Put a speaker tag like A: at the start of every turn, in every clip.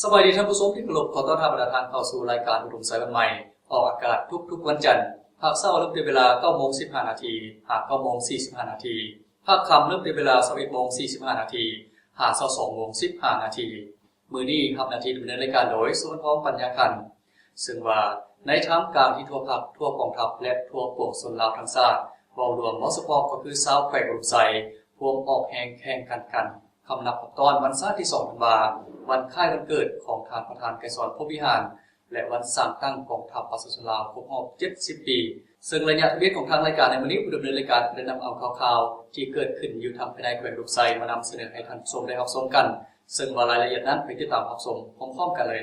A: สวัสดีท่านผู้ชมที่เคารพขอต้อนรับทุกท่านเข้าสู่รายการอุดมสายวันใหม่ออกอากาศทุกวันจันทร์ภาคเช้าเริ่มในเวลา 9:15 น.หาก 9:45 น.ภาคค่ำเริ่มในเวลา 11:45 น.หาก 22:15 น.มื้อนี้รับหน้าที่ดำเนินรายการโดยสุวรรณพงษ์ปัญญาคันซึ่งว่าในท่ามกลางที่ทั่วภาคทั่วกองทัพและทั่วปวงชนลาวทั้งชาติเว้ารวมมสพก็คือชาวแขวงอุดมไซพวมออกแห่งแข่งกันคำนับตอนวันเสาร์ที่2ธันวาคมวันคล้ายวันเกิดของท่านประธานไกรสอนพรหมวิหารและวันสร้างตั้งกองทัพประชาชนลาวครบรอบ70 ปีซึ่งระยะทะเบียนของทางรายการในวันนี้ผู้ดำเนินรายการได้นำเอาข่าวๆที่เกิดขึ้นอยู่ทางภายในแขวงอุดมไซมานำเสนอให้ท่านผู้ชมได้รับชมกันซึ่งว่ารายละเอียดนั้นไปติดตามรับชมพร้อมๆกันเลย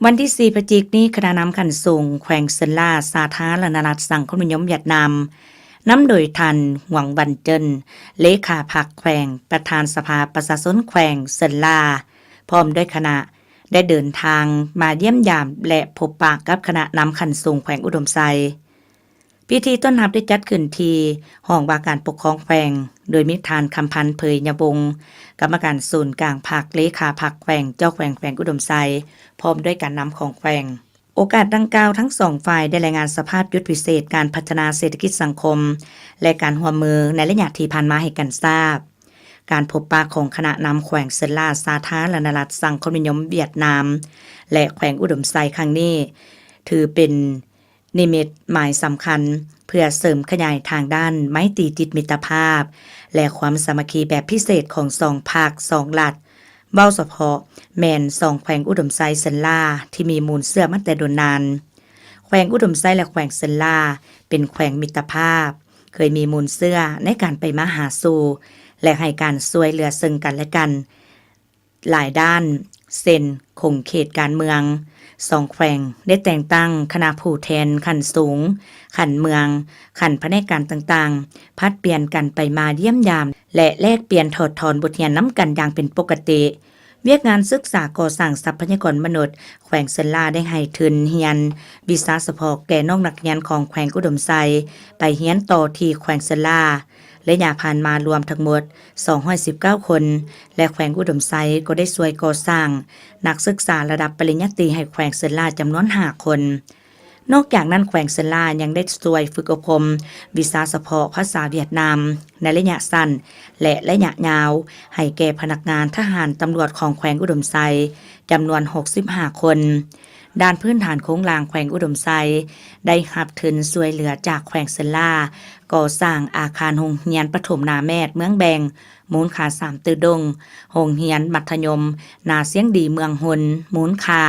B: วันที่4พฤศจิกายนนี้คณะนำขันสูงแขวงเซินล่าสาธารณรัฐสังคมนิยมเวียดนามนำโดยท่านหวังบันเจินเลขาพรรคแขวงประธานสภาประชาชนแขวงเซินล่าพร้อมด้วยคณะได้เดินทางมาเยี่ยมยามและพบปะกับคณะนำขันสูงแขวงอุดมไซพิธีต้อนรับได้จัดขึ้นที่ห้องว่าการปกครองแขวงโดยมีท่านคำพันธ์เผยยบงกรรมการศูนย์กลางพรรคเลขาพรรคแขวงเจ้าแขวงอุดมไซพร้อมด้วยการนำของแขวงโอกาสดังกล่าวทั้งสองฝ่ายได้รายงานสภาพยุทธพิเศษการพัฒนาเศรษฐกิจสังคมและการร่วมมือในระยะที่ผ่านมาให้กันทราบการพบปะของคณะนำแขวงเซินล่าสาธารณรัฐสังคมนิยมเวียดนามและแขวงอุดมไซครั้งนี้ถือเป็นนิมิตหมายสำคัญเพื่อเสริมขยายทางด้านไมตรีจิตมิตรภาพและความสามัคคีแบบพิเศษของสองภาคสองรัฐเว้าเฉพาะแม่น2แขวงอุดมไซเซินล่าที่มีมูลเสื่อมาแต่โดนนานแขวงอุดมไซและแขวงเซินล่าเป็นแขวงมิตรภาพเคยมีมูลเสื่อในการไปมาหาสู่และให้การช่วยเหลือซึ่งกันและกันหลายด้านเส้นคงเขตการเมือง2แขวงได้แต่งตั้งคณะผู้แทนขั้นสูงขั้นเมืองขั้นแผนกการต่างๆพัดเปลี่ยนกันไปมาเยี่ยมยามและแลกเปลี่ยนถอดถอนบทเรียนน้ำกันอย่างเป็นปกติเวียกงานศึกษาก่อสร้างทรัพยากรมนุษย์แขวงเซินล่าได้ให้ทุนเรียนวิชาเฉพาะแก่น้องนักเรียนของแขวงอุดมไซไปเรียนต่อที่แขวงเซินล่าและยาผ่านมารวมทั้งหมด219คนและแขวงอุดมไซก็ได้ช่วยก่อสร้างนักศึกษาระดับปริญญาตรีให้แขวงเซินล่าจำนวน5คนนอกจากนั้นแขวงเซินล่ายังได้ช่วยฝึกอบรมวิชาเฉพาะภาษาเวียดนามในระยะสั้นและระยะยาวให้แก่พนักงานทหารตำรวจของแขวงอุดมไซจำนวน65คนด้านพื้นฐานโครงสร้างแขวงอุดมไซได้รับทุนช่วยเหลือจากแขวงเซินล่าก่อสร้างอาคารโรงเรียนประถมนาแมดเมืองแบงมูลค่า3ตือดงโรงเรียนมัธยมนาเสียงดีเมืองหนมูลค่า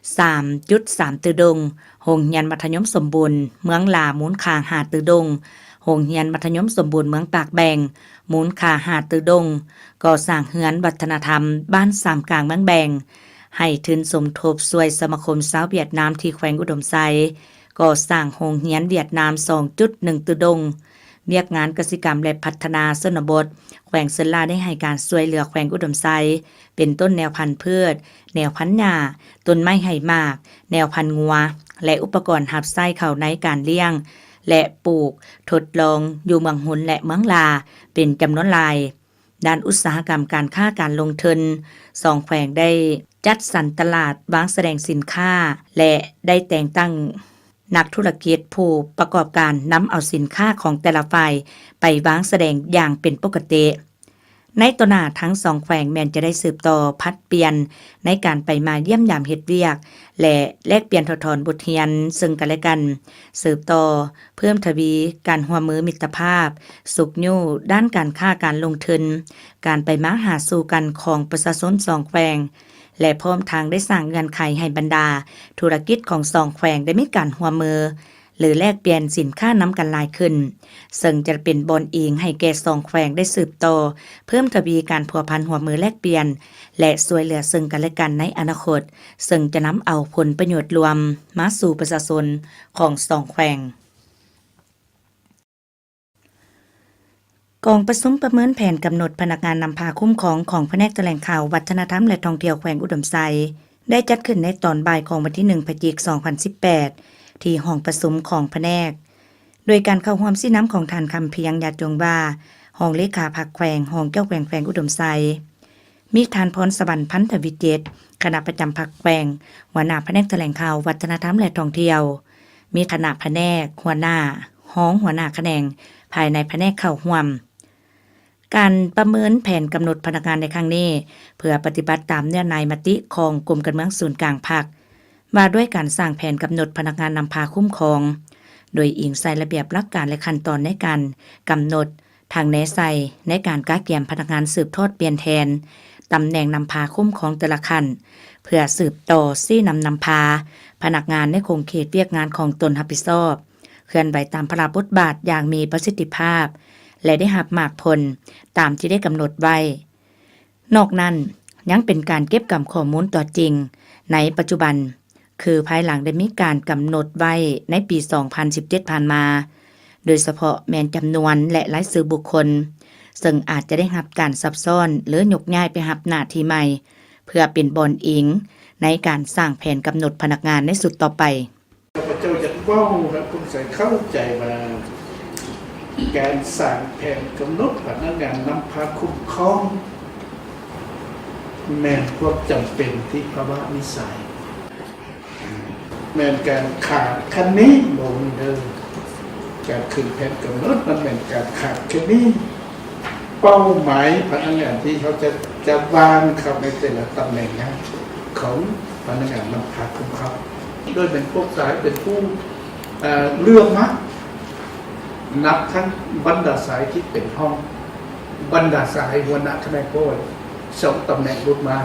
B: 3.3 ตือดงโรงเรียนมัธยมสมบูรณ์เมืองลามูลค่า5ตือดงโรงเรียนมัธยมสมบูรณ์เมืองปากแบงมูลค่า5ตือดงก่อสร้างเรือนวัฒนธรรมบ้านสามกลางเมืองแบงให้ทุนสมทบช่วยสมาคมชาวเวียดนามที่แขวงอุดมไซก่อสร้างโรงเรียนเวียดนาม 2.1 ตือดงเวียกงานกสิกรรมและพัฒนาชนบทแขวงเซินล่าได้ให้การช่วยเหลือแขวงอุดมไซเป็นต้นแนวพันธุ์พืชแนวพันธุ์หญ้าต้นไม้ไหหมากแนวพันธุ์งัวและอุปกรณ์หับไส้เข้าในการเลี้ยงและปลูกทดลองอยู่เมืองหุนและเมืองลาเป็นจำนวนหลายด้านอุตสาหกรรมการค้าการลงทุน2แขวงได้จัดสรรตลาดวางแสดงสินค้าและได้แต่งตั้งนักธุรกิจผู้ประกอบการนำเอาสินค้าของแต่ละฝ่ายไปวางแสดงอย่างเป็นปกติในต่อหน้าทั้ง2แขวงแม้นจะได้สืบต่อพัดเปลี่ยนในการไปมาเยี่ยมยามเฮ็ดเวียกและแลกเปลี่ยนถอดถอนบทเรียนซึ่งกันและกันสืบต่อเพิ่มทวีการร่วมมือมิตรภาพสุขอยู่ด้านการค้าการลงทุนการไปมาหาสู่กันของประชาชน2แขวงและพร้อมทางได้สร้างเงื่อนไขให้บรรดาธุรกิจของ2แขวงได้มีการร่วมมือหรือแลกเปลี่ยนสินค้านำกันหลายขึ้นซึ่งจะเป็นบอนอิงให้แก่2แขวงได้สืบต่อเพิ่มทวีการพัวพันร่วมมือแลกเปลี่ยนและช่วยเหลือซึ่งกันและกันในอนาคตซึ่งจะนำเอาผลประโยชน์รวมมาสู่ประชาชนของ2แขวงกองประชุมประเมินแผนกำหนดพนักงานนำพาคุ้มครองของแผนกแถลงข่าววัฒนธรรมและท่องเที่ยวแขวงอุดมไซได้จัดขึ้นในตอนบ่ายของวันที่1พฤศจิกายน2018ที่ห้องประชุมของแผนกโดยการเข้าร่วมสิน้ำของท่านคำเพียงญาติจงว่าห้องเลขาพรรคแขวงห้องเจ้าแขวงอุดมไซ มีทานพรสวรรค์พันธวิจิตรคณะประจำพรรคแขวงหัวหน้าแผนกแถลงข่าววัฒนธรรมและท่องเที่ยวมีคณะแผนกหัวหน้าห้องหัวหน้าแขนงภายในแผนกเข้าร่วมการประเมินแผนกำหนดพนักงานในครั้งนี้เพื่อปฏิบัติตามเนื้อในมติของกรมการเมืองศูนย์กลางภาคว่าด้วยการสร้างแผนกำหนดพนักงานนำพาคุ้มครองโดยอิงใส่ระเบียบหลักการและขั้นตอนในการกำหนดทางแนใส่ในการกะเกี่ยมพนักงานสืบทอดเปลี่ยนแทนตำแหน่งนำพาคุ้มครองแต่ละขั้นเพื่อสืบต่อซี่นำพาพนักงานในคงเขตเวียกงานของตนรับผิดชอบเคลื่อนไหวตามพระราชบทบาทอย่างมีประสิทธิภาพและได้รับมากผลตามที่ได้กำหนดไว้นอกนั้นยังเป็นการเก็บกำข้อมูลต่อจริงในปัจจุบันคือภายหลังได้มีการกำหนดไว้ในปี 2017 ผ่านมาโดยเฉพาะแม่นจำนวนและรายชื่อบุคคลซึ่งอาจจะได้รับการซับซ้อนหรือยกย้ายไปรับหน้าที่ใหม่เพื่อเป็นบอนอิงในการสร้างแผนกำหนดพนักงานในสุดต่อไป
C: พระเจ้าจะว้าวครับคุณใส่เข้าใจมาการสร้างแผนกำหนดพนักงานนำพาคุ้มครองแม่นความจำเป็นที่ภาวะนิสัยแม่นการขาดคันนี้บ่มีเดิมการขึ้นแผนกำหนดมันแม่นการขาดคันนี้เป้าหมายพนักงานที่เขาจะวางเข้าในแต่ละตำแหน่งนะของพนักงานนำพาคุ้มครองโดยเป็นพวกสายเป็นผู้เลือกมักนับทั้งบรรดาสายที่เป็นห้องบรรดาสายหัวหน้าคณะโอย2ตำแหน่งรุ่นมา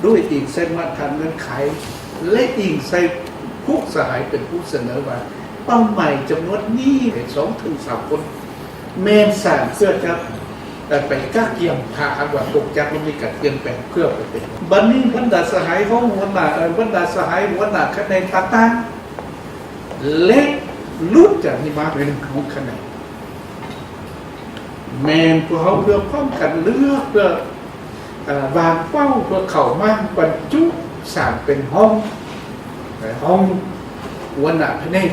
C: ด้วยอีกเส้นมาทางเงื่อนไขและอีกใส่พวกสายเป็นผู้เสนอว่าเป้าหมายจำนวนนี้2-3 คนแม่นสร้างเพื่อจะไปก้าเกี่ยมพาอันว่าตกจากมันมีการเปลี่ยนแปลงเพื่อไปเป็นบัดนี้บรรดาสหายห้องหัวหน้าบรรดาสหายหัวหน้าคะแนนต่างๆและลุดจากนี้มาเป็นของคะแนนแมนพวกเขาเพื่อป้องกันเลือกเพื่อวางเป้าเพื่อเข่ามาบรรจุสร้างเป็นห้องหัวหน้าคะแนน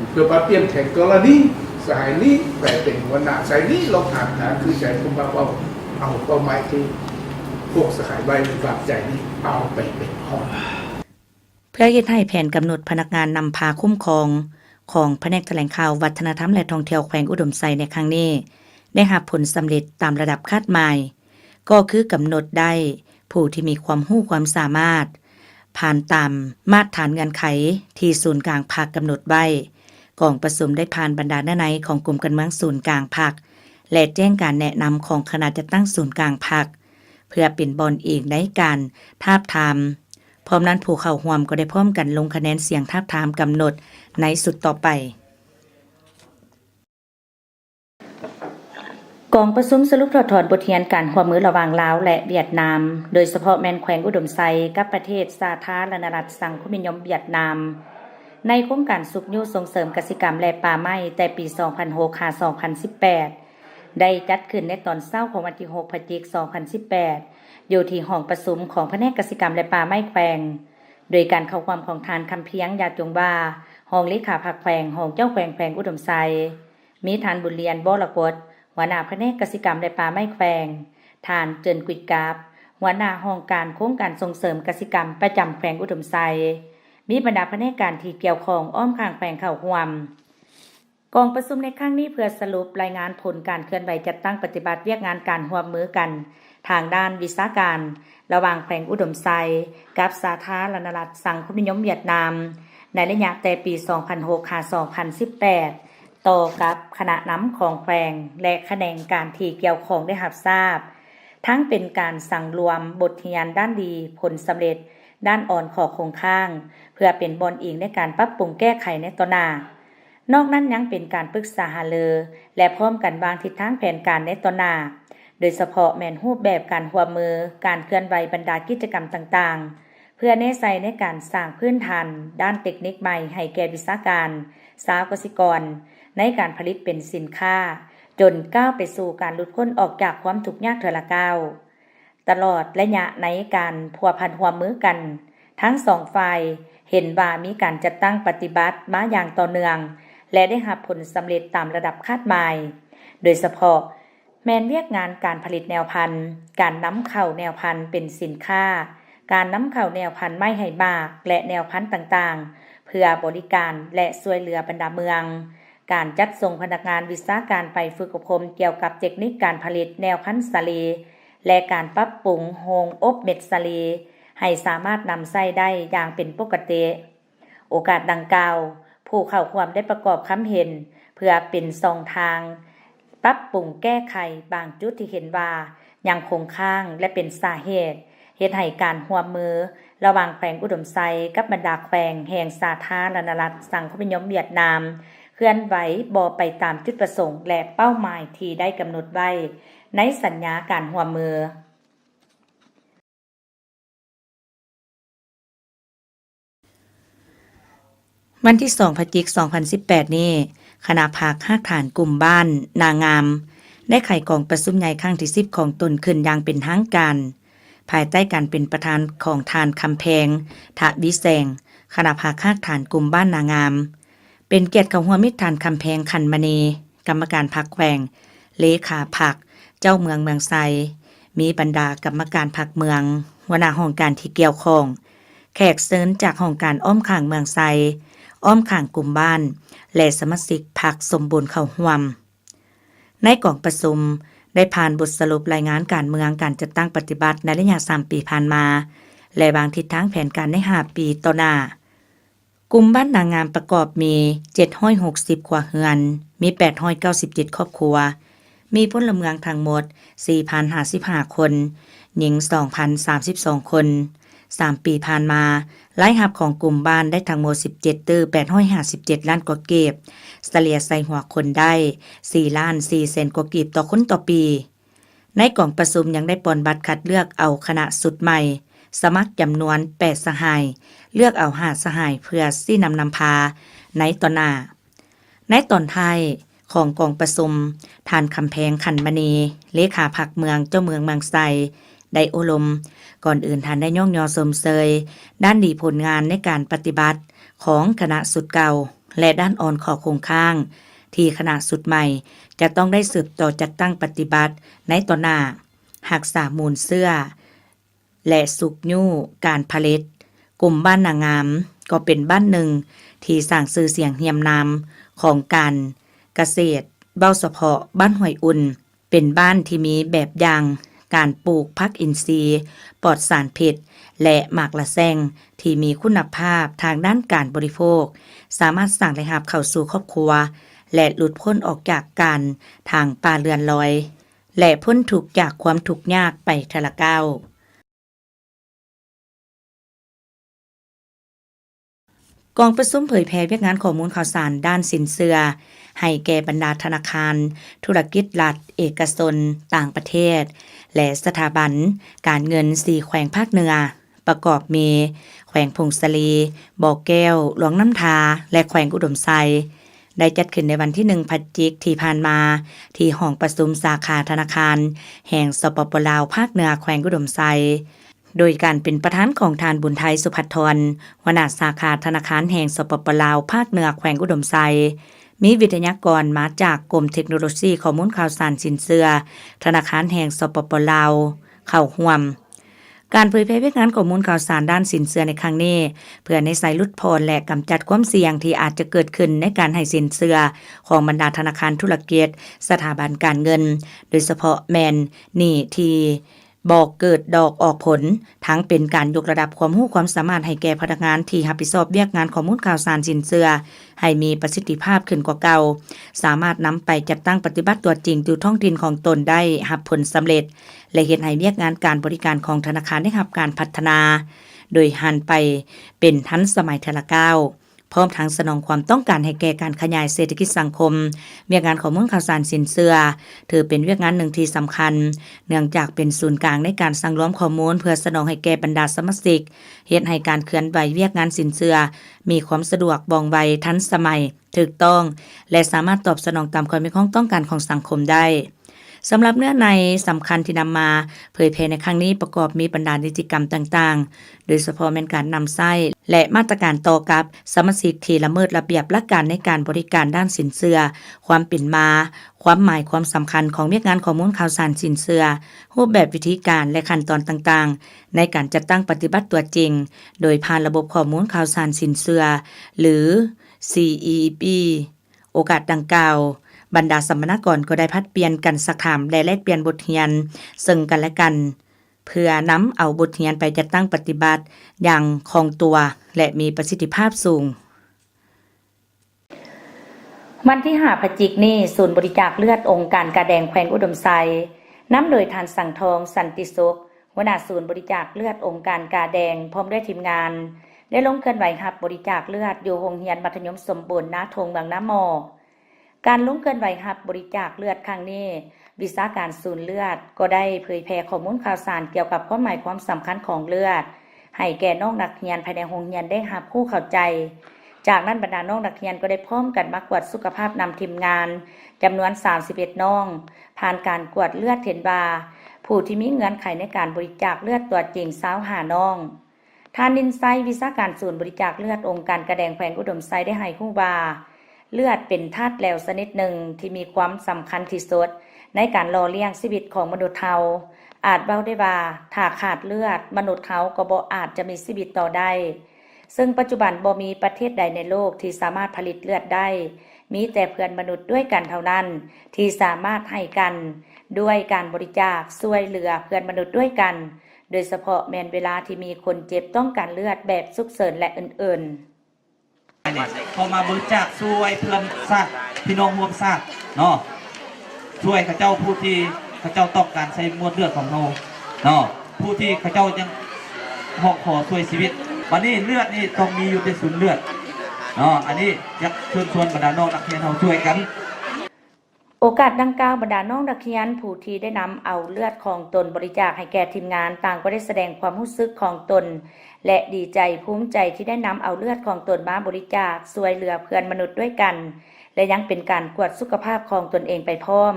C: เพื่อมาเปลี่ยนแทนกรณีสายนี้แปลเป็นหัวหน้าสายนี้เราหาคือใจคุณบ่าวเอาเป้าหมายที่พวกสหายใบฝากใจนี้เอาไปเป็นห้อง
B: เพื่อยึดให้แผนกำหนดพนักงานนำพาคุ้มครองของแผนกแถลงข่าววัฒนธรรมและท่องเที่ยวแขวงอุดมไซในครั้งนี้ได้รับผลสำเร็จตามระดับคาดหมายก็คือกำหนดได้ผู้ที่มีความรู้ความสามารถผ่านตามมาตรฐานเงื่อนไขที่ศูนย์กลางภาคกำหนดไว้กองประชุมได้ผ่านบรรดาในของกรมการเมืองศูนย์กลางภาคและแจ้งการแนะนำของคณะจัดตั้งศูนย์กลางภาคเพื่อเป็นบอนอีกในการทาบทามพร้อมนั้นผู้เข้าร่วมก็ได้พร้อมกันลงคะแนนเสียงทาบทามกำหนดในสุดต่อไปกองประชุมสรุปถอดบทเรียนการร่วมมือระหว่างลาวและเวียดนามโดยเฉพาะแม่นแขวงอุดมไซกับประเทศสาธารณรัฐสังคมนิยมเวียดนามในโครงการสุขยุส่งเสริมกสิกรรมและป่าไม้แต่ปี 2006-2018 ได้จัดขึ้นในตอนเช้าของวันที่ 6 พฤศจิกายน 2018 อยู่ที่ห้องประชุมของแผนกกสิกรรมและป่าไม้แขวงโดยการเข้าความของทานคำเพียงยาจงว่าห้องเลขาภาคแขวงห้องเจ้าแขวงแขวงอุดมไซมีทานบุญเรียนบ่ละกดหัวหน้าแผนกกสิกรรมและป่าไม้แขวงทานเจินกุยกาบหัวหน้าห้องการโครงการส่งเสริมกสิกรรมประจำแขวงอุดมไซมีบรรดาแผนกการที่เกี่ยวข้องอ้อมข้างแขวงเข้าร่วมกองประชุมในครั้งนี้เพื่อสรุปรายงานผลการเคลื่อนไหวจัดตั้งปฏิบัติเวียกงานการร่วมมือกันทางด้านวิชาการระหว่างแขวงอุดมไซกับสาธารณรัฐสังคมนิยมเวียดนามในระยะแต่ปี 2006-2018 ต่อกับคณะนำของแขวงและแขนงการที่เกี่ยวข้องได้รับทราบทั้งเป็นการสั่งรวมบทเรียนด้านดีผลสำเร็จด้านอ่อนข้อคงข้างเพื่อเป็นบอนอิงในการปรับปรุงแก้ไขในต่อหน้านอกนั้นยังเป็นการปรึกษาหารือและพร้อมกันวางทิศทางแผนการในต่อหน้าโดยเฉพาะแม่นรูปแบบการร่วมมือการเคลื่อนไหวบรรดากิจกรรมต่างๆเพื่อแน่ใจในการสร้างพื้นฐานด้านเทคนิคใหม่ให้แก่วิชาการสาวกสิกรในการผลิตเป็นสินค้าจนก้าวไปสู่การหลุดพ้นออกจากความทุกข์ยากเทื่อละก้าวตลอดระยะในการพัวพันร่วมมือกันทั้งสองฝ่ายเห็นว่ามีการจัดตั้งปฏิบัติมาอย่างต่อเนื่องและได้รับผลสำเร็จตามระดับคาดหมายโดยเฉพาะ แม่นเวียกงานการผลิตแนวพันธุ์การนำเข้าแนวพันธุ์เป็นสินค้าการนำเข้าแนวพันธุ์ไม้ไหหมากและแนวพันธุ์ต่างๆเพื่อบริการและช่วยเหลือบรรดาเมืองการจัดส่งพนักงานวิชาการไปฝึกอบรมเกี่ยวกับเทคนิคการผลิตแนวพันธุ์สาลีและการปรับปรุงโรงอบเม็ดสาลีให้สามารถนำใช้ได้อย่างเป็นปกติโอกาสดังกล่าวผู้เข้าร่วมได้ประกอบความเห็นเพื่อเป็นช่องทางปรับปรุงแก้ไขบางจุดที่เห็นว่ายังคงค้างและเป็นสาเหตุเฮ็ดให้การร่วมมือระหว่างแขวงอุดมไซกับบรรดาแขวงแห่งสาธารณรัฐสังคมนิยมเวียดนามเคลื่อนไหวบ่ไปตามจุดประสงค์และเป้าหมายที่ได้กำหนดไว้ในสัญญาการร่วมมือวันที่2พฤศจิกายน2018นี้คณะภาค5ฐานกลุ่มบ้านนางามได้ไขกองประชุมใหญ่ครั้งที่10ของตนขึ้นอย่างเป็นทางการภายใต้การเป็นประธานของทานคำแพงทะวิแสงคณะภาค5ฐานกลุ่มบ้านนางามเป็นเกียรติเข้าร่วมมิตรทานคำแพงขันมณีกรรมการพรรคแขวงเลขาพรรคเจ้าเมืองเมืองไซมีบรรดากรรมการพรรคเมืองหัวหน้าห้องการที่เกี่ยวข้องแขกเชิญจากห้องการอ้อมข้างเมืองไซอ้อมข้างกลุ่มบ้านและสมาชิกพรรคสมบูรณ์เข้าร่วมในกองประชุมได้ผ่านบทสรุปรายงานการเมืองการจัดตั้งปฏิบัติในระยะ3ปีผ่านมาและวางทิศทางแผนการใน5ปีต่อหน้ากลุ่มบ้านนางงามประกอบมี760ครัวเรือนมี897ครอบครัวมีพลเมืองทั้งหมด 4,055 คนหญิง 2,032 คน3ปีผ่านมารายรับของกลุ่มบ้านได้ทั้งหมด17ตื้อ857ล้านกว่าเก็บเฉลี่ยใส่หัวคนได้4ล้าน4แสนกว่ากีบต่อคนต่อปีในกล่องประชุมยังได้ปอนบัตรคัดเลือกเอาคณะสุดใหม่สมัครจำนวน8สหายเลือกเอา5สหายเพื่อสินำพาในตอนหน้าในตอนท้ายของกองประชุมทานคำแพงขันมณีเลขาพรรคเมืองเจ้าเมืองเมืองไซได้อบรมก่อนอื่นท่านได้ย่องยอสมเสยด้านดีผลงานในการปฏิบัติของคณะสุดเก่าและด้านอ่อนขอคงข้างที่คณะสุดใหม่จะต้องได้สืบต่อจัดตั้งปฏิบัติในต่อหน้าหักษามูลเสื้อและสุกยู่การผลิตกลุ่มบ้านนางงามก็เป็นบ้านหนึ่งที่สร้างชื่อเสียงเฮียมนามของการเกษตรเบ้าเฉพาะบ้านห้วยอุ่นเป็นบ้านที่มีแบบอย่างการปลูกผักอินทรีย์ปลอดสารพิษและหมากละแซงที่มีคุณภาพทางด้านการบริโภคสามารถสร้างรายรับเข้าสู่ครอบครัวและหลุดพ้นออกจากการทางป่าเรือนลอยและพ้นทุกข์จากความทุกข์ยากไปทละก้าวกองประชุมเผยแพร่เวียกงานข้อมูลข่าวสารด้านสินเชื่อให้แก่บรรดาธนาคารธุรกิจรัฐเอกชนต่างประเทศและสถาบันการเงิน4แขวงภาคเหนือประกอบมีแขวงพงศลีบ่อแก้วหลวงน้ำทาและแขวงอุดมไซได้จัดขึ้นในวันที่1พฤศจิกายนที่ผ่านมาที่ห้องประชุมสาขาธนาคารแห่งสปป.ลาวภาคเหนือแขวงอุดมไซโดยการเป็นประธานของทานบุญไทยสุภัทรหัวหน้าสาขาธนาคารแห่งสปป.ลาวภาคเหนือแขวงอุดมไซมีวิทยากรมาจากกรมเทคโนโลยีข้อมูลข่าวสารสินเชื่อธนาคารแห่งสปป.ลาวเข้าร่วมการเผยแพร่เวียกงานข้อมูลข่าวสารด้านสินเชื่อในครั้งนี้เพื่อในใส่ลดพรและกำจัดความเสี่ยงที่อาจจะเกิดขึ้นในการให้สินเชื่อของบรรดาธนาคารธุรกิจสถาบันการเงินโดยเฉพาะแมนนี่ที่บอกเกิดดอกออกผลทั้งเป็นการยกระดับความรู้ความสามารถให้แก่พนักงานที่รับผิดชอบเวียกงานข้อมูลข่าวสารสินเชื่อให้มีประสิทธิภาพขึ้นกว่าเก่าสามารถนำไปจัดตั้งปฏิบัติตัวจริงอยู่ท้องถิ่นของตนได้รับผลสำเร็จและเฮ็ดให้เวียกงานการบริการของธนาคารได้รับการพัฒนาโดยหันไปเป็นทันสมัยทละก้าวพร้อมทั้งสนองความต้องการให้แก่การขยายเศรษฐกิจสังคมเวียกงานข้อมูลข่าวสารสินเชื่อถือเป็นเวียกงานหนึ่งที่สำคัญเนื่องจากเป็นศูนย์กลางในการสั่งรวมข้อมูลเพื่อสนองให้แก่บรรดาสมาชิกเฮ็ดให้การเคลื่อนไหวเวียกงานสินเชื่อมีความสะดวกว่องไวทันสมัยถูกต้องและสามารถตอบสนองตามความต้องการของสังคมได้ สำหรับเนื้อในสำคัญที่นำมาเผยแพร่ในครั้งนี้ประกอบมีบรรดากิจกรรมต่างๆโดยเฉพาะเป็นการนำไส้และมาตรการต่อกับสมาชิกที่ละเมิดระเบียบหลักการในการบริการด้านสินเชื่อความเป็นมาความหมายความสำคัญของเมียงานข้อมูลข่าวสารสินเชื่อรูปแบบวิธีการและขั้นตอนต่างๆในการจัดตั้งปฏิบัติตัวจริงโดยผ่านระบบข้อมูลข่าวสารสินเชื่อหรือ CEP โอกาสดังกล่าวบรรดาสัมมนากรก็ได้พัดเปลี่ยนกันสักถามและแลกเปลี่ยนบทเรียนซึ่งกันและกันเพื่อนำเอาบทเรียนไปจัดตั้งปฏิบัติอย่างคล่องตัวและมีประสิทธิภาพสูงวันที่5 พฤศจิกายนนี้ศูนย์บริจาคเลือดองค์การกาแดงแขวงอุดมไซนำโดยท่านสังทองสันติสุขหัวหน้าศูนย์บริจาคเลือดองค์การกาแดงพร้อมด้วยทีมงานได้ลงเคลื่อนไหวรับบริจาคเลือดอยู่โรงเรียนมัธยมสมบูรณ์นาทงบางน้ำมอการลงเคลื่อนไหวรับบริจาคเลือดครั้งนี้วิชาการศูนย์เลือดก็ได้เผยแพร่ข้อมูลข่าวสารเกี่ยวกับความหมายความสำคัญของเลือดให้แก่น้องนักเรียนภายในโรงเรียนได้รับผู้เข้าใจจากนั้นบรรดาน้องนักเรียนก็ได้พร้อมกันมากวดสุขภาพนำทีมงานจำนวน31น้องผ่านการกวดเลือดเห็นว่าผู้ที่มีเงื่อนไขในการบริจาคเลือดตัวจริง25น้องท่านนินไซวิชาการศูนย์บริจาคเลือดองค์การกาแดงแขวงอุดมไซได้ให้ฮู้ว่าเลือดเป็นธาตุแหลวชนิดหนึ่งที่มีความสำคัญที่สุดในการหล่อเลี้ยงชีวิตของมนุษย์เราอาจเว้าได้ว่าถ้าขาดเลือดมนุษย์เขาก็บ่อาจจะมีชีวิตต่อได้ซึ่งปัจจุบันบ่มีประเทศใดในโลกที่สามารถผลิตเลือดได้มีแต่เพื่อนมนุษย์ด้วยกันเท่านั้นที่สามารถให้กันด้วยการบริจาคช่วยเหลือเพื่อนมนุษย์ด้วยกันโดยเฉพาะแม้นเวลาที่มีคนเจ็บต้องการเลือดแบบฉุกเฉินและอื่นๆ
D: พอมาบริจาคช่วยเพื่อนซะพี่น้องร่วมชาติเนาะช่วยข้าเจ้าผู้ที่ข้าเจ้าต้องการใช้มวลเลือดของเราเนาะผู้ที่ข้าเจ้ายังหอกขอช่วยชีวิตวันนี้เลือดนี่ต้องมีอยู่ในศูนย์เลือดเนาะอันนี้อยากเชิญชวนบรรดาน้องนักเรียนเราช่วยกัน
B: โอกาสดังกล่าวบรรดาน้องนักเรียนผู้ที่ได้นำเอาเลือดของตนบริจาคให้แก่ทีมงานต่างก็ได้แสดงความรู้สึกของตนและดีใจภูมิใจที่ได้นำเอาเลือดของตนมาบริจาคช่วยเหลือเพื่อนมนุษย์ด้วยกันและยังเป็นการกวดสุขภาพของตนเองไปพร้อม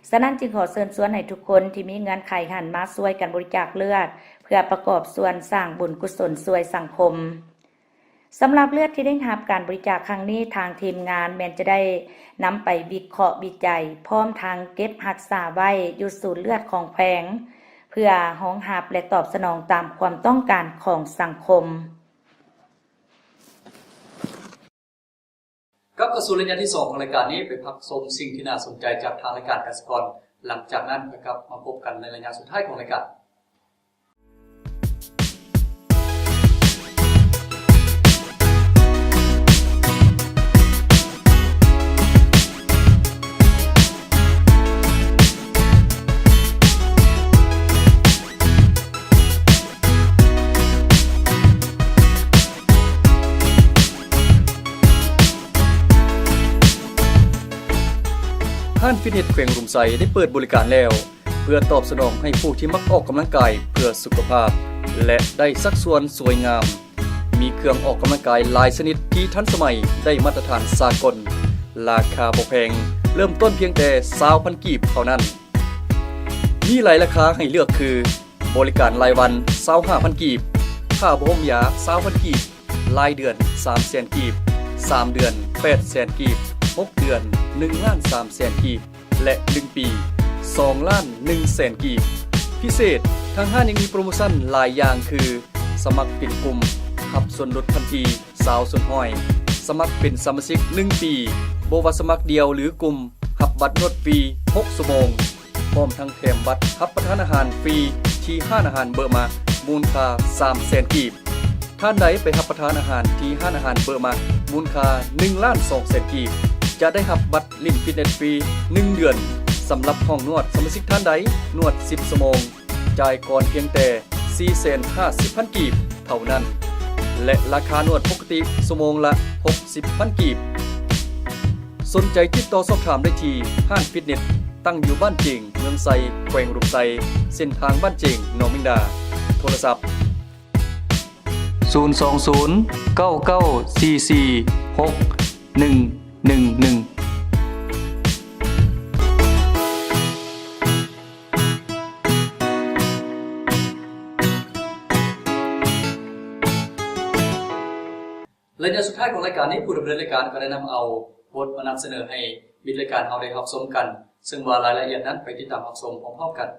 B: ฉะนั้นจึงขอเชิญชวนให้ทุกคนที่มีเงื่อนไขหันมาช่วยกันบริจาคเลือดเพื่อประกอบส่วนสร้างบุญกุศลช่วยสังคมสำหรับเลือดที่ได้รับการบริจาคครั้งนี้ทางทีมงานแม้นจะได้นำไปวิเคราะห์วิจัยพร้อมทางเก็บรักษาไว้อยู่ศูนย์เลือดของแขวงเพื่อรองรับและตอบสนองตามความต้องการของสังคม
A: กับกระทรวงระยะที่2ของรายการนี้ไปพักชมสิ่งที่น่าสนใจจากทางรายการเกษตรกรหลังจากนั้นนะครับมาพบกันในระยะสุดท้ายของรายการ ห้านฟิตเนสแขวงอุดมไซได้เปิดบริการแล้วเพื่อตอบสนองให้ผู้ที่มักออกกำลังกายเพื่อสุขภาพและได้สัดส่วนสวยงามมีเครื่องออกกำลังกายหลายชนิดที่ทันสมัยได้มาตรฐานสากลราคาบ่แพงเริ่มต้นเพียงแต่ 20,000 กีบเท่านั้นมีหลายราคาให้เลือกคือบริการรายวัน 25,000 กีบค่าบำรุงยา 20,000 กีบรายเดือน 300,000 กีบ3เดือน 800,000 กีบ6เดือน 1,300,000 กีบและ1ปี2,100,000 กีบพิเศษทางห้างยังมีโปรโมชั่นหลายอย่างคือสมัครเป็นกลุ่มรับส่วนลดทันที20ส่วนห้อยสมัครเป็นสมาชิก1ปีบ่ว่าสมัครเดียวหรือกลุ่มรับบัตรนวดฟรี6ชั่วโมงพร้อมทั้งแถมบัตรรับประทานอาหารฟรีที่ห้านอาหารเบอร์มามูลค่า 300,000 กีบท่านใดไปรับประทานอาหารที่ห้านอาหารเบอร์มามูลค่า 1,200,000 กีบจะได้รับบัตรลิ้นฟิตเนสฟรี1เดือนสำหรับห้องนวดสมาชิกท่านใดนวด10ชั่วโมงจ่ายก่อนเพียงแต่ 450,000 กีบเท่านั้นและราคานวดปกติชั่วโมงละ 60,000 กีบสนใจติดต่อสอบถามได้ที่ห้างฟิตเนสตั้งอยู่บ้านเจงเมืองไซแขวงอุดมไซเส้นทางบ้านเจงหนองมิงดาโทรศัพท์020 9944 6111 และในสุดท้ายของรายการนี้ผู้ดำเนินรายการก็ได้นำเอาบทมานำเสนอให้มิตรรายการเราได้รับชมกันซึ่งว่ารายละเอียดนั้นไปติดตามรับชมพร้อมๆกัน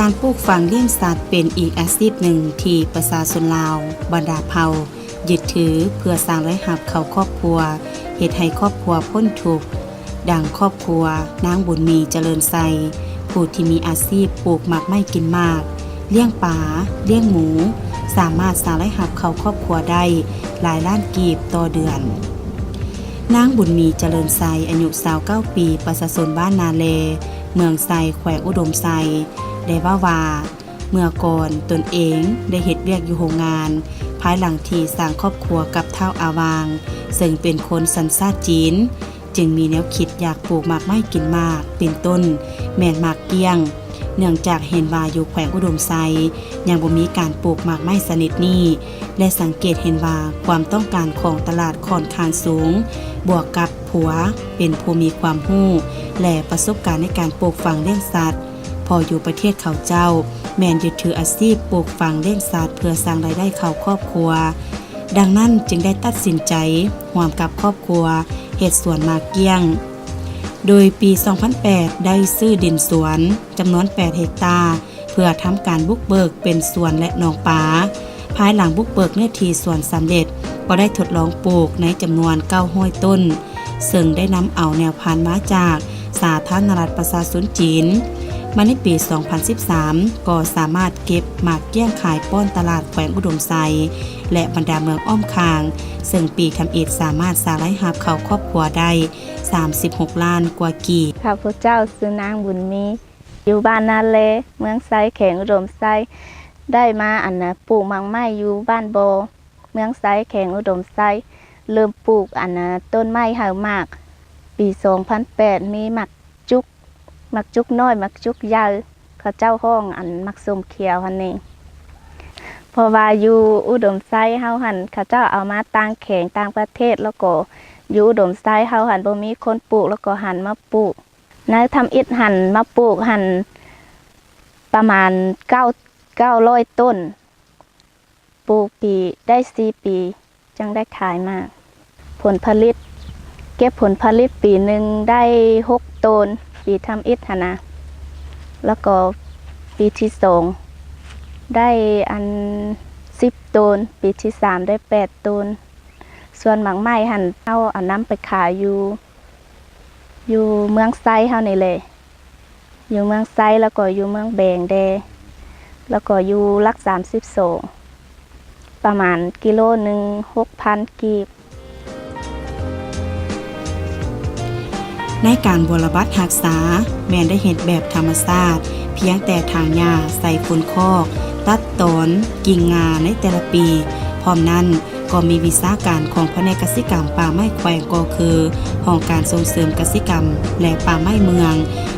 B: การปลูกฝังเลี้ยงสัตว์เป็นอีกอาชีพหนึ่งที่ประชาชนลาวบรรดาเผ่ายึดถือเพื่อสร้างรายรับเข้าครอบครัวเฮ็ดให้ครอบครัวพ้นทุกข์ดังครอบครัวนางบุญมีเจริญไสผู้ที่มีอาชีพปลูกหมากไม้กินหมากเลี้ยงปลาเลี้ยงหมูสามารถสร้างรายรับเข้าครอบครัวได้หลายล้านกีบต่อเดือนนางบุญมีเจริญไสอายุ29ปีประชาชนบ้านนาเลเมืองไสแขวงอุดมไสได้ว่าเมื่อก่อนตนเองได้เฮ็ดเวียกอยู่โรงงานภายหลังที่สร้างครอบครัวกับเฒ่าอาวางซึ่งเป็นคนสัญชาติจีนจึงมีแนวคิดอยากปลูกหมากไม้กินหมากเป็นต้นแม่นหมากเกี้ยงเนื่องจากเห็นว่าอยู่แขวงอุดมไซยังบ่มีการปลูกหมากไม้ชนิดนี้และสังเกตเห็นว่าความต้องการของตลาดค่อนข้างสูงบวกกับผัวเป็นผู้มีความรู้และประสบการณ์ในการปลูกฝังเลี้ยงสัตว์พออยู่ประเทศเขาเจ้าแม่นยึดถืออาชีพปลูกฝังเลี้ยงสัตว์เพื่อสร้างรายได้เข้าครอบครัวดังนั้นจึงได้ตัดสินใจร่วมกับครอบครัวเฮ็ดสวนหมากเกี้ยงโดยปี 2008 ได้ซื้อดินสวนจำนวน 8 เฮกตาร์เพื่อทำการบุกเบิกเป็นสวนและหนองป่าภายหลังบุกเบิกเนื้อที่สวนสำเร็จก็ได้ทดลองปลูกในจำนวน900ต้นซึ่งได้นำเอาแนวพันธุ์มาจากสาธารณรัฐประชาชนจีนมาในปี 2013 ก็สามารถเก็บหมากเกี้ยงขายป้อนตลาดแขวงอุดมไซและบรรดาเมืองอ้อมคางซึ่งปีทำอิฐสามารถสร้างรายรับเข้าครอบครัวได้36 ล้านกว่ากีบ
E: ข้าพเจ้าชื่อนางบุญมีอยู่บ้านนาเลเมืองไซแขวงอุดมไซได้มาปลูกหมากไม้อยู่บ้านโบเมืองไซแขวงอุดมไซเริ่มปลูกต้นไม้หาวหมากปี 2008 มีหมากจุกน้อยหมากจุกยาวเขาเจ้าห้องหมากส้มเขียวหั่นนี่เพราะว่าอยู่อุดมไซเฮาหั่นเขาเจ้าเอามาต่างแขวงต่างประเทศแล้วก็อยู่อุดมไซเฮาหั่นบ่มีคนปลูกแล้วก็หันมาปลูกนะทำอิฐหั่นมาปลูกหั่นประมาณ900 ต้นปลูกปีได้4 ปีจึงได้ขายมาผลผลิตเก็บผลผลิตปีหนึ่งได้6 ต้นปีทำอิฐนะแล้วก็ปีที่2ได้10 ต้นปีที่3ได้8 ต้นส่วนหมากไม้หั่นเอาน้ำไปขายอยู่เมืองไซเฮานี่เลยอยู่เมืองไซแล้วก็อยู่เมืองแบงแดแล้วก็อยู่ลัก32ประมาณกิโลนึง 6,000 กีบ
B: ในการบรบัดรักษาแม้นได้เฮ็ดแบบธรรมชาติเพียงแต่ทางหญ้าใส่ฝุ่นคอกตัดตอนกิ่งงาในแต่ละปีพร้อมนั้นก็มีวิชาการของแผนกเกษตรกรรมป่าไม้แขวงก็คือห้องการส่งเสริมเกษตรกรรมและป่าไม้เมือง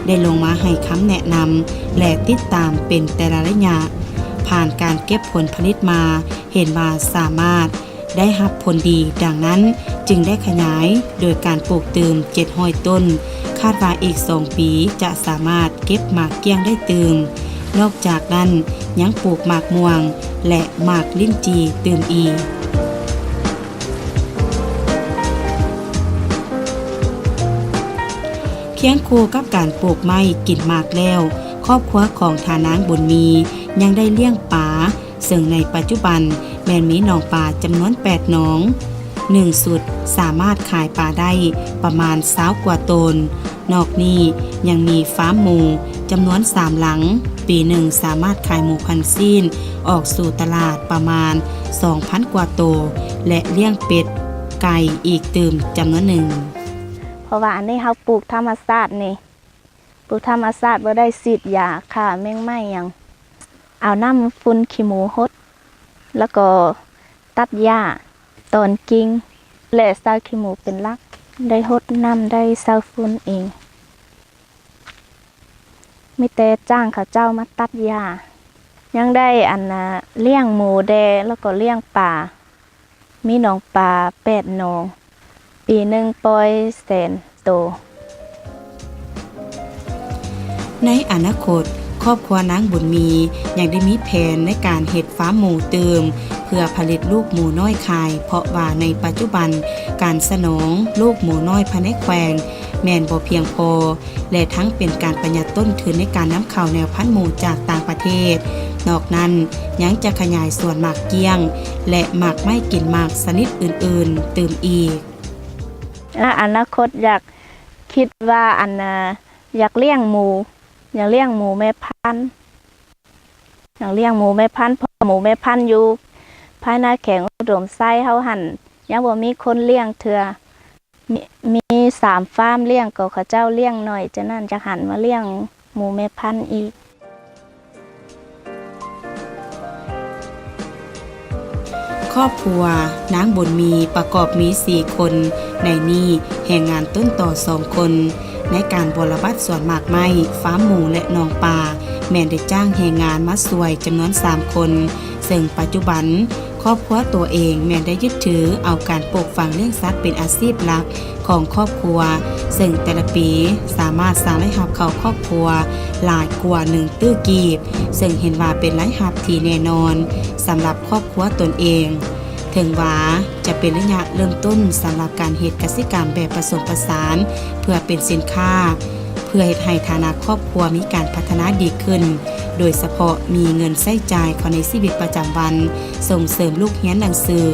B: ได้ลงมาให้คำแนะนำและติดตามเป็นแต่ละระยะผ่านการเก็บผลผลิตมาเห็นว่าสามารถได้รับผลดีดังนั้นจึงได้ขยายโดยการปลูกเติม700 ต้นคาดว่าอีก2 ปีจะสามารถเก็บหมากเกี้ยงได้เติมนอกจากนั้นยังปลูกหมากม่วงและหมากลิ้นจี่เติมอีกเคียงคู่กับการปลูกไม้กินหมากแล้วครอบครัวของทานางบุญมียังได้เลี้ยงปลาซึ่งในปัจจุบันแม่นมีหนองปลาจำนวน8 หนอง1 สุดสามารถขายปลาได้ประมาณ20 กว่าตนนอกนี้ยังมีฟาร์มหมูจำนวน3 หลังปีหนึ่งสามารถขายหมูพันซีนออกสู่ตลาดประมาณ 2,000 กว่าตัวและเลี้ยงเป็ดไก่อีกเติมจำนวนหนึ่ง
E: เพราะว่าอันนี้เฮาปลูกธรรมชาตินี่ปลูกธรรมชาติบ่ได้ฉีดยาฆ่าแมงไม้หยังเอาน้ำฝุ่นขี้หมูหดแล้วก็ตัดหญ้าตอนกิ่งและซาขี้หมูเป็นหลักได้หดน้ำได้ซาฝุ่นเองมีแต่จ้างเขาเจ้ามาตัดหญ้ายังได้เลี้ยงหมูแดแล้วก็เลี้ยงปลามีหนองปลา8หนองปีหนึ่งปล่อย100,000 ตัว
B: ในอนาคตครอบครัวนางบุญมียังได้มีแผนในการเฮ็ดฟาร์มหมูเติมเพื่อผลิตลูกหมูน้อยขายเพราะว่าในปัจจุบันการสนองลูกหมูน้อยภายในแขวงแม่นบ่เพียงพอและทั้งเป็นการประหยัดต้นทุนในการนำเข้าแนวพันธุ์หมูจากต่างประเทศนอกนั้นยังจะขยายส่วนหมากเกี้ยงและหมากไม้กินหมากชนิดอื่นๆเติมอีก
E: อนาคตอยากคิดว่าอยากเลี้ยงหมูอยากเลี้ยงหมูแม่พันธุ์อยากเลี้ยงหมูแม่พันธุ์เพราะหมูแม่พันธุ์อยู่ภายในแข็งอุดมไส้เฮาหั่นยังบ่มีคนเลี้ยงเทื่อมี3ฟาร์มเลี้ยงก็เขาเจ้าเลี้ยงหน่อยจะนั่นจะหันมาเลี้ยงหมูแม่พันธุ์อีก
B: ครอบครัวนางบุญมีประกอบมี4คนในนี้แรงงานต้นต่อ2คนในการบรบัดสวนหมากไม้ฟาร์มหมูและหนองปลาแม่นได้จ้างแรงงานมาช่วยจำนวน3คนซึ่งปัจจุบันครอบครัวตัวเองแม่นได้ยึดถือเอาการปลูกฝังเลี้ยงสัตว์เป็นอาชีพหลักของครอบครัวซึ่งแต่ละปีสามารถสร้างรายรับเข้าครอบครัวหลายกว่า1ตื้อกีบซึ่งเห็นว่าเป็นรายรับที่แน่นอนสำหรับครอบครัวตนเองถึงว่าจะเป็นระยะเริ่มต้นสำหรับการเฮ็ดกสิกรรมแบบผสมผสานเพื่อเป็นสินค้าเพื่อเฮ็ดให้ฐานะครอบครัวมีการพัฒนาดีขึ้นโดยเฉพาะมีเงินใช้จ่ายเข้าในชีวิตประจำวันส่งเสริมลูกเรียนหนังสือ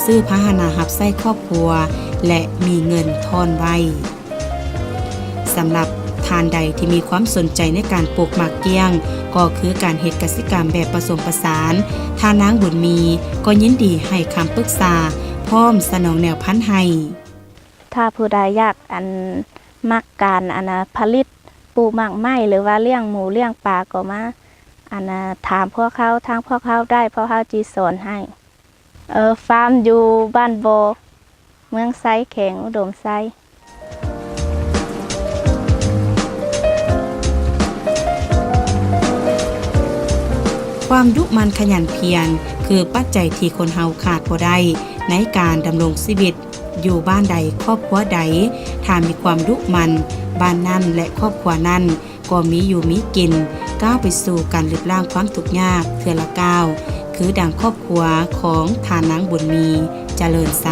B: ซื้อพาหนะรับใช้ครอบครัวและมีเงินทอนไว้สำหรับทานใดที่มีความสนใจในการปลูกหมากเกี้ยงก็คือการเฮ็ดกสิกรรมแบบผสมผสานทานางบุญมีก็ยินดีให้คำปรึกษาพร้อมสนองแนวพันธุ์ให้
E: ถ้าผู้ใดอยากมักการผลิตปลูกหมากไม้หรือว่าเลี้ยงหมูเลี้ยงปลาก็มาถามพวกเขาทางพวกเขาได้เพราะเขาจีสอนให้ฟาร์มอยู่บ้านโบเมืองไซแข็งอุดมไซ
B: ความยุมันขยันเพียรคือปัจจัยที่คนเฮาขาดบ่ได้ในการดำรงชีวิตอยู่บ้านใดครอบครัวใดถ้ามีความยุมันบ้านนั้นและครอบครัวนั้นก็มีอยู่มีกินก้าวไปสู่การลดล้างความทุกข์ยากเทื่อละก้าวคือดังครอบครัวของทานนางบุญมีเจริญไส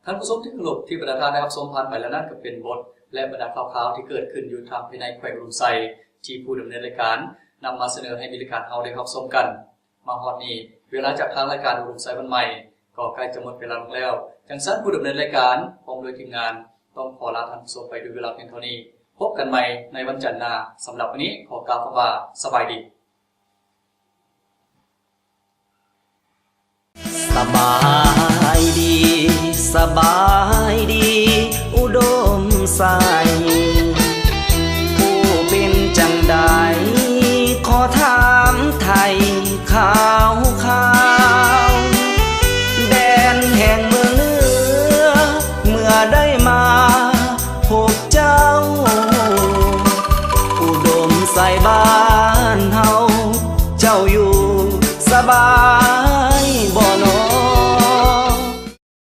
A: ท่านผู้ชมที่เคารพที่ประทานได้รับชมผ่านไปแล้วนั่นก็เป็นบทและบรรดาข่าวๆที่เกิดขึ้นอยู่ทางภายในแขวงอุดมไซที่ผู้ดำเนินรายการนำมาเสนอให้มีรายการเฮาได้รับชมกันมาฮอดนี้เวลาจากทางรายการอุดมไซวันใหม่ก็ใกล้จะหมดเวลาลงแล้วจังซั่นผู้ดำเนินรายการพร้อมโดยทีมงานต้องขอลาท่านผู้ชมไปด้วยเวลาเพียงเท่านี้พบกันใหม่ในวันจันทร์หน้าสำหรับวันนี้ขอกล่าวคำว่าสบายดี
F: สบายดีสบาย